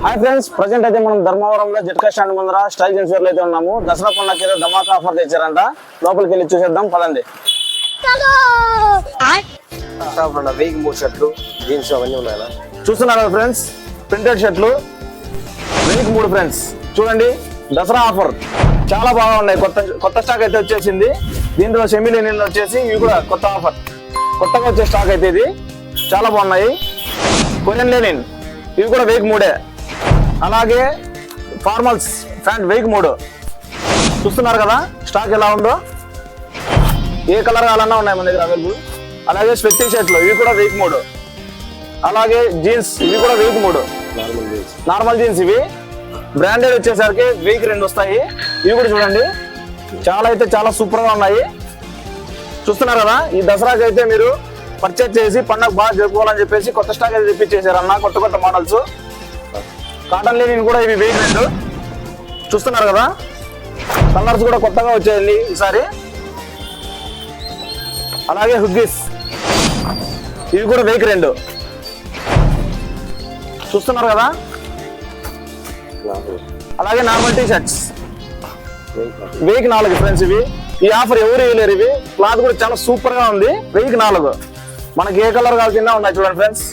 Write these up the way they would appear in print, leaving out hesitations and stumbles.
Hi friends, present అయితే మనం ధర్మవరంలో జట్కా స్టాండ్ ముందర స్టైల్ జెన్స్ వేర్ అయితే ఉన్నాము. దసరా పండుగకి ఏదో ధమాకా ఆఫర్ తెచ్చారంట. లోపలికి వెళ్ళి చూసేద్దాం పదండి. వెయ్యి 3 షర్ట్లు జీన్స్ అవన్నీ ఉన్నాయా చూస్తున్నారు కదా ఫ్రెండ్స్, ప్రింటెడ్ షర్ట్లు 1000 ఫ్రెండ్స్. చూడండి, దసరా ఆఫర్ చాలా బాగా ఉన్నాయి. కొత్త స్టాక్ అయితే వచ్చేసింది. దీంట్లో సెమీ లెనిన్ వచ్చేసి ఇవి కూడా కొత్త ఆఫర్, కొత్తగా వచ్చే స్టాక్ అయితే ఇది చాలా బాగున్నాయి. కొరియన్ లెనిన్ ఇవి కూడా 1003. అలాగే ఫార్మల్స్ ప్యాంట్ 1003. చూస్తున్నారు కదా స్టాక్ ఎలా ఉందో. ఏ కలర్ కావాలన్నా ఉన్నాయి మన దగ్గర అవైలబుల్. అలాగే స్వెట్టింగ్ షర్ట్లు ఇవి కూడా 1003. అలాగే జీన్స్ ఇవి కూడా 1003. నార్మల్ జీన్స్ ఇవి బ్రాండెడ్ వచ్చేసరికి 1002 వస్తాయి. ఇవి కూడా చూడండి, చాలా అయితే చాలా సూపర్ గా ఉన్నాయి. చూస్తున్నారు కదా, ఈ దసరాకి అయితే మీరు పర్చేజ్ చేసి పండుగ బాగా జరుపుకోవాలని చెప్పేసి కొత్త స్టాక్ అయితే తెప్పించేసారన్న. కొత్త మోడల్స్ కాటన్ లెనిన్ కూడా ఇవి 1002. చూస్తున్నారు కదా, కలర్స్ కూడా కొత్తగా వచ్చాయండి ఈసారి. అలాగే హుగ్గీస్ ఇవి కూడా 1002. చూస్తున్నారు కదా. అలాగే నార్మల్ టీ షర్ట్స్ 1004 ఫ్రెండ్స్. ఇవి ఈ ఆఫర్ ఎవరు ఇవ్వలేరు. ఇవి క్లాత్ కూడా చాలా సూపర్ గా ఉంది. 1004 మనకి ఏ కలర్ కావాల్సిందా ఉన్నాయి చూడండి ఫ్రెండ్స్.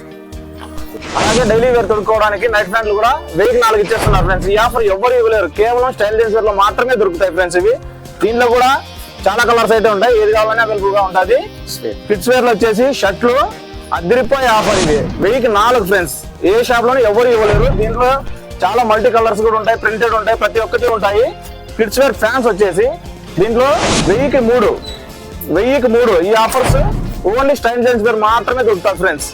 అలాగే డైలీ వేర్ తొడుక్కోవడానికి నైట్ ప్యాంట్లు కూడా 1004 ఇచ్చేస్తున్నారు ఫ్రెండ్స్. ఈ ఆఫర్ ఎవరు ఇవ్వలేరు, కేవలం స్టైల్ జెన్స్ వేర్ లో మాత్రమే దొరుకుతాయి ఫ్రెండ్స్. ఇవి దీంట్లో కూడా చాలా కలర్స్ అయితే ఉంటాయి, ఏది కావాలన్నా అవైలబుల్ గా ఉంటుంది. కిడ్స్ వేర్ లో వచ్చేసి షర్ట్లు అదిరిపోయే ఆఫర్. ఇవి 1004 ఫ్రెండ్స్. ఏ షాప్ లోనే ఎవరు ఇవ్వలేరు. దీంట్లో చాలా మల్టీ కలర్స్ కూడా ఉంటాయి, ప్రింటెడ్ ఉంటాయి, ప్రతి ఒక్కటి ఉంటాయి. కిడ్స్ వేర్ ఫ్యాన్స్ వచ్చేసి దీంట్లో 1003. ఈ offers only style gents wear మాత్రమే దొరుకుతాయి ఫ్రెండ్స్.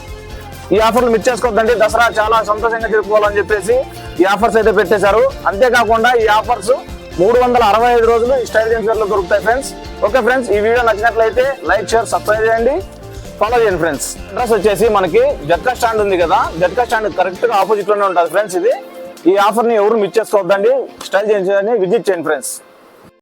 ఈ ఆఫర్లు మిస్ చేసుకోవద్దండి. దసరా చాలా సంతోషంగా జరుపుకోవాలని చెప్పేసి ఈ ఆఫర్స్ అయితే పెట్టేశారు. అంతేకాకుండా ఈ ఆఫర్స్ 365 రోజులు ఈ స్టైల్ జెన్స్ వేర్ లో దొరుకుతాయి ఫ్రెండ్స్. ఓకే ఫ్రెండ్స్, ఈ వీడియో నచ్చినట్లయితే లైక్, షేర్, సబ్స్క్రైబ్ చేయండి, ఫాలో చేయండి ఫ్రెండ్స్. అడ్రస్ వచ్చేసి మనకి జట్కా స్టాండ్ ఉంది కదా, జట్కా స్టాండ్ కరెక్ట్ గా ఆపోజిట్ లోనే ఉంటుంది ఫ్రెండ్స్. ఇది ఈ ఆఫర్ ని ఎవరు మిస్ చేసుకోవద్దండి. స్టైల్ జెన్స్ వేర్ ని విజిట్ చేయండి ఫ్రెండ్స్.